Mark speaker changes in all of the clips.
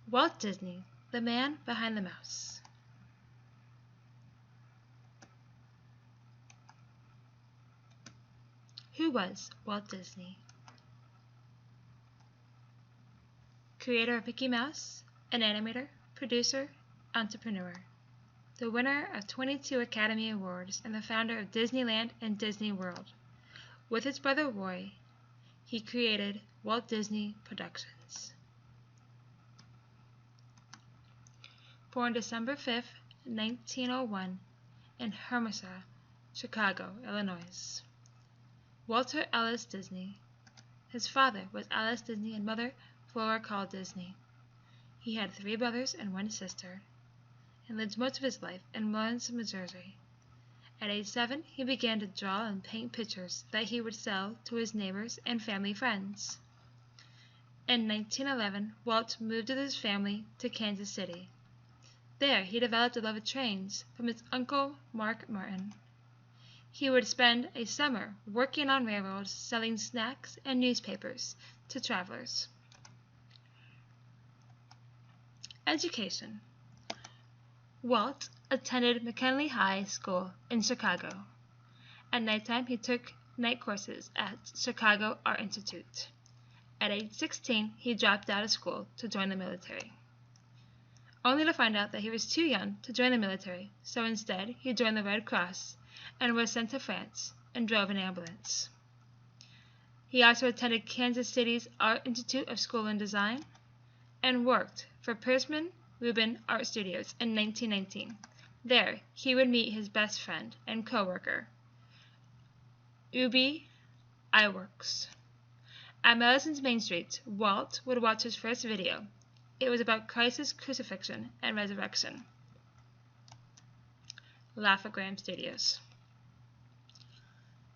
Speaker 1: Walt Disney, the man behind the mouse. Who was Walt Disney? Creator of Mickey Mouse, an animator, producer, entrepreneur. The winner of 22 Academy Awards and the founder of Disneyland and Disney World. With his brother Roy, he created Walt Disney Productions. Born December 5, 1901, in Hermosa, Chicago, Illinois. Walter Ellis Disney. His father was Alice Disney and mother Flora Call Disney. He had 3 brothers and 1 sister, and lived most of his life in Lawrence, Missouri. At age 7, he began to draw and paint pictures that he would sell to his neighbors and family friends. In 1911, Walt moved with his family to Kansas City. There, he developed a love of trains from his uncle Mark Martin. He would spend a summer working on railroads, selling snacks and newspapers to travelers. Education. Walt attended McKinley High School in Chicago. At nighttime, he took night courses at Chicago Art Institute. At age 16, he dropped out of school to join the military, only to find out that he was too young to join the military, so instead he joined the Red Cross and was sent to France and drove an ambulance. He also attended Kansas City's Art Institute of School and Design and worked for Pierce-Benoist Art Studios in 1919. There, he would meet his best friend and co-worker, Ubi Iwerks. At Madison's Main Street, Walt would watch his first video. It was about Christ's crucifixion and resurrection. Laugh-O-Gram Studios.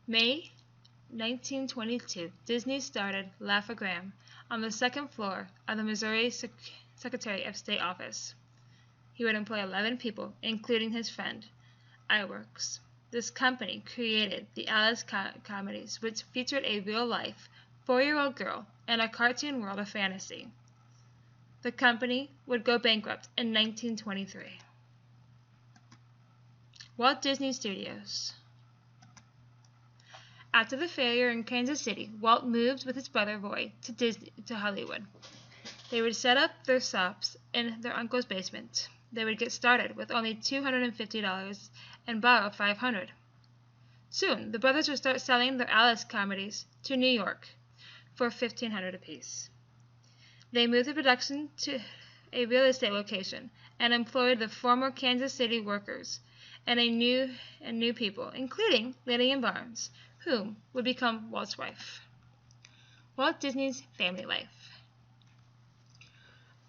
Speaker 1: May 1922, Disney started Laugh-O-Gram on the 2nd floor of the Missouri Secretary of State office. He would employ 11 people, including his friend, Iwerks. This company created the Alice comedies, which featured a real-life 4-year-old girl in a cartoon world of fantasy. The company would go bankrupt in 1923. Walt Disney Studios. After the failure in Kansas City, Walt moved with his brother Roy to Hollywood. They would set up their shops in their uncle's basement. They would get started with only $250 and borrow $500. Soon, the brothers would start selling their Alice comedies to New York for $1,500 apiece. They moved the production to a real estate location and employed the former Kansas City workers and new people, including Lillian Barnes, whom would become Walt's wife. Walt Disney's family life.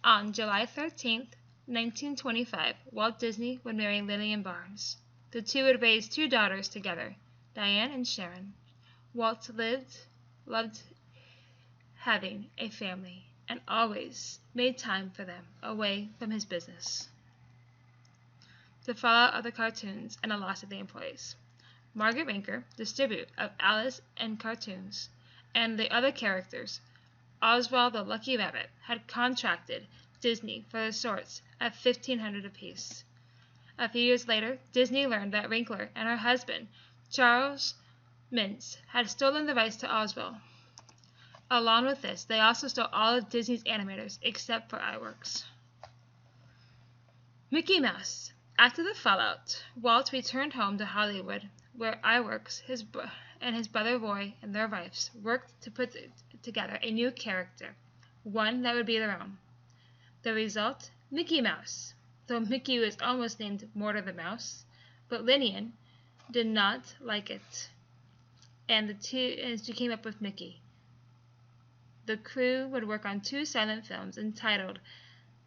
Speaker 1: On July 13, 1925, Walt Disney would marry Lillian Barnes. The two would raise 2 daughters together, Diane and Sharon. Walt loved having a family and always made time for them away from his business. The fallout of the cartoons and the loss of the employees. Margaret Rinker, distributor of Alice and cartoons, and the other characters, Oswald the Lucky Rabbit, had contracted Disney for the shorts at $1,500 apiece. A few years later, Disney learned that Winkler and her husband, Charles Mintz, had stolen the rights to Oswald. Along with this, they also stole all of Disney's animators except for Iwerks. Mickey Mouse. After the fallout, Walt returned home to Hollywood, where Iwerks and his brother Roy and their wives worked to put together a new character, one that would be their own. The result? Mickey Mouse. Though Mickey was almost named Mortar the Mouse, but Lillian did not like it, and she came up with Mickey. The crew would work on 2 silent films entitled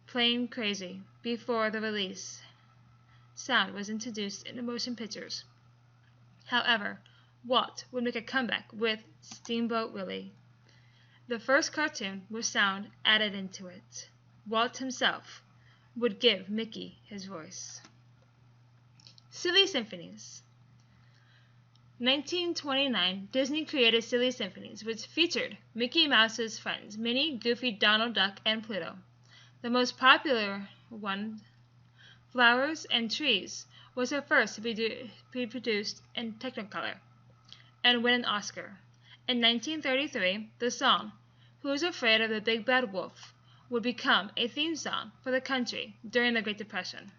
Speaker 1: Plain Crazy before the release. Sound was introduced into motion pictures. However, Walt would make a comeback with Steamboat Willie. The first cartoon with sound added into it. Walt himself would give Mickey his voice. Silly Symphonies. 1929, Disney created Silly Symphonies, which featured Mickey Mouse's friends, Minnie, Goofy, Donald Duck, and Pluto. The most popular one, Flowers and Trees, was the first to be produced in Technicolor and win an Oscar. In 1933, the song Who's Afraid of the Big Bad Wolf would become a theme song for the country during the Great Depression.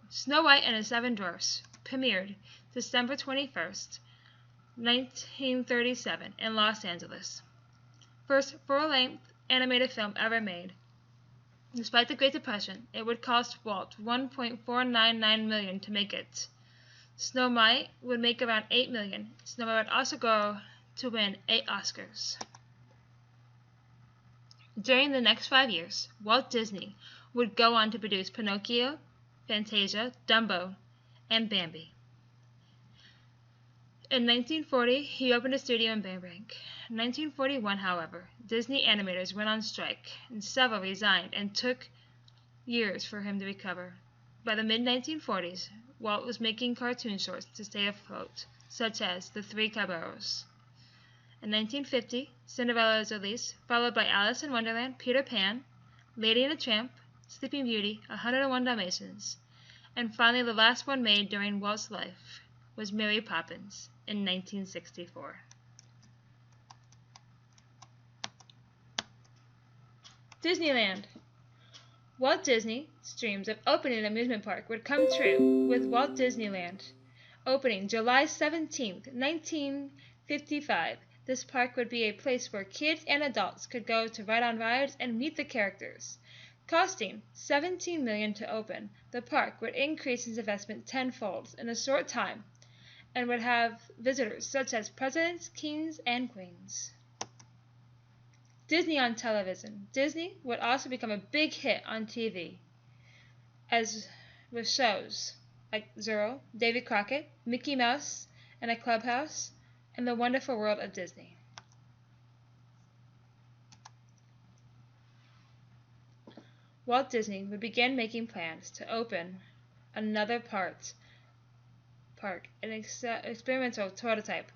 Speaker 1: Snow White and the Seven Dwarfs premiered December 21st, 1937 in Los Angeles. First full-length animated film ever made. Despite the Great Depression, it would cost Walt $1.499 million to make it. Snow White would make around $8 million. Snow White would also go to win 8 Oscars. During the next 5 years, Walt Disney would go on to produce Pinocchio, Fantasia, Dumbo, and Bambi. In 1940, he opened a studio in Burbank. In 1941, however, Disney animators went on strike, and several resigned and took years for him to recover. By the mid-1940s, Walt was making cartoon shorts to stay afloat, such as The Three Caballeros. In 1950, Cinderella was released, followed by Alice in Wonderland, Peter Pan, Lady and the Tramp, Sleeping Beauty, 101 Dalmatians, and finally the last one made during Walt's life was Mary Poppins in 1964. Disneyland. Walt Disney's dreams of opening an amusement park would come true with Walt Disneyland. Opening July 17, 1955, this park would be a place where kids and adults could go to ride on rides and meet the characters. Costing $17 million to open, the park would increase its investment tenfold in a short time and would have visitors such as presidents, kings, and queens. Disney on television. Disney would also become a big hit on TV, as with shows like Zorro, Davy Crockett, Mickey Mouse and a Clubhouse, and The Wonderful World of Disney. Walt Disney would begin making plans to open another park, an experimental prototype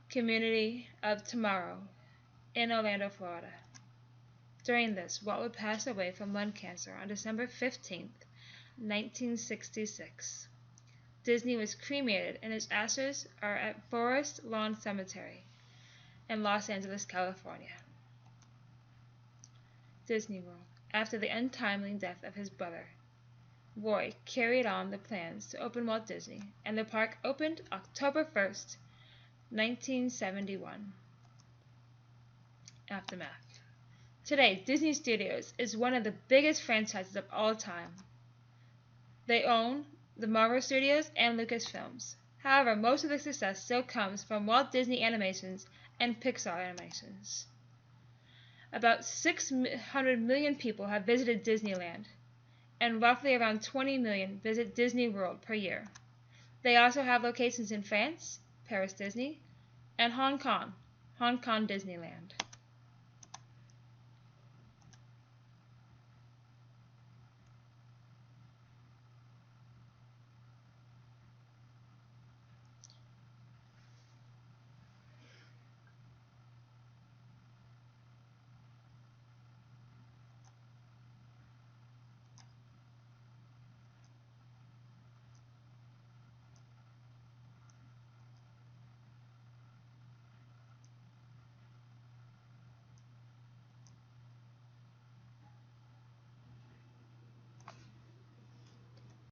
Speaker 1: community of tomorrow in Orlando, Florida. During this, Walt would pass away from lung cancer on December 15, 1966. Disney was cremated and his ashes are at Forest Lawn Cemetery in Los Angeles, California. Disney World. After the untimely death of his brother, Roy carried on the plans to open Walt Disney, and the park opened October 1st, 1971. Aftermath. Today, Disney Studios is one of the biggest franchises of all time. They own the Marvel Studios and Lucasfilms. However, most of the success still comes from Walt Disney Animations and Pixar Animations. About 600 million people have visited Disneyland, and roughly around 20 million visit Disney World per year. They also have locations in France, Paris Disney, and Hong Kong Disneyland.